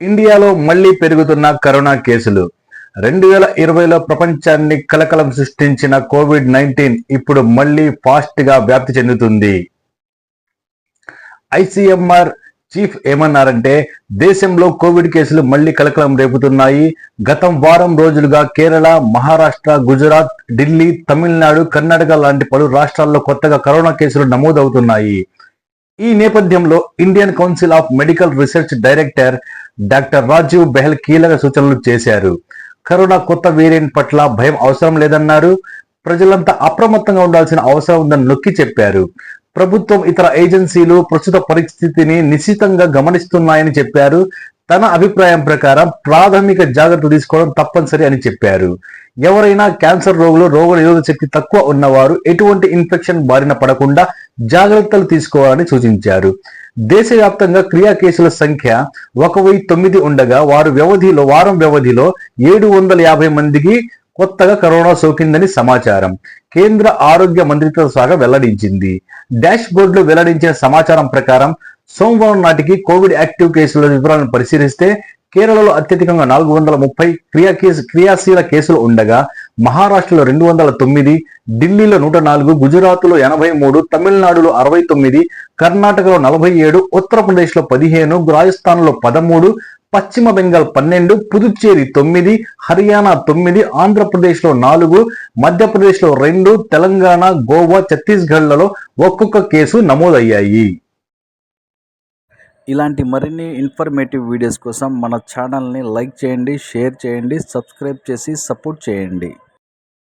ఇండియాలో మళ్లీ పెరుగుతున్న కరోనా కేసులు 2020లో ప్రపంచాన్ని కలకలం సృష్టించిన కోవిడ్-19 ఇప్పుడు మళ్లీ ఫాస్ట్ గా వ్యాప్తి చెందుతుంది. ఐసీఎంఆర్ చీఫ్ ఏమన్నారంటే, దేశంలో కోవిడ్ కేసులు మళ్లీ కలకలం రేపుతున్నాయి. గత వారం రోజులుగా కేరళ, మహారాష్ట్ర, గుజరాత్, ఢిల్లీ, తమిళనాడు, కర్ణాటక లాంటి పలు రాష్ట్రాల్లో కొత్తగా కరోనా కేసులు నమోదవుతున్నాయి. ఈ నేపథ్యంలో Indian council of medical research director doctor Rajiv Behl కీలక సూచనలు చేశారు. కరోనా కొత్త వేరియంట్ పట్ల భయం అవసరం లేదన్నారు. ప్రజలంతా అప్రమత్తంగా ఉండాల్సిన అవసరం ఉందని నొక్కి చెప్పారు. ప్రభుత్వం, ఇతర ఏజెన్సీలు ప్రస్తుత పరిస్థితిని నిశితంగా గమనిస్తున్నాయని చెప్పారు. తన అభిప్రాయం ప్రకారం ప్రాథమిక జాగ్రత్తలు తీసుకోవడం తప్పనిసరి అని చెప్పారు. ఎవరైనా క్యాన్సర్ రోగులు, రోగ నిరోధక శక్తి తక్కువ ఉన్నవారు ఎటువంటి ఇన్ఫెక్షన్ బారిన పడకుండా జాగ్రత్తలు తీసుకోవాలని సూచించారు. దేశవ్యాప్తంగా క్రియా కేసుల సంఖ్య 1009 ఉండగా వారం వ్యవధిలో 750 మందికి కొత్తగా కరోనా సోకిందని సమాచారం కేంద్ర ఆరోగ్య మంత్రిత్వ శాఖ వెల్లడించింది. డాష్ బోర్డులో వెల్లడించిన సమాచారం ప్రకారం సోమవారం నాటికి కోవిడ్ యాక్టివ్ కేసుల వివరాలను పరిశీలిస్తే కేరళలో అత్యధికంగా 430 క్రియాశీల కేసులు ఉండగా మహారాష్ట్రలో 209, ఢిల్లీలో 104, గుజరాత్లో 83, తమిళనాడులో 69, కర్ణాటకలో 47, ఉత్తరప్రదేశ్లో 15, రాజస్థాన్లో 13, పశ్చిమ బెంగాల్ 12, పుదుచ్చేరి 9, హర్యానా 9, ఆంధ్రప్రదేశ్లో 4, మధ్యప్రదేశ్లో 2, తెలంగాణ, గోవా, ఛత్తీస్గఢ్లలో ఒక్కొక్క కేసు నమోదయ్యాయి. ఇలాంటి మరిన్ని ఇన్ఫర్మేటివ్ వీడియోస్ కోసం మన ఛానల్ని లైక్ చేయండి, షేర్ చేయండి, సబ్స్క్రైబ్ చేసి సపోర్ట్ చేయండి.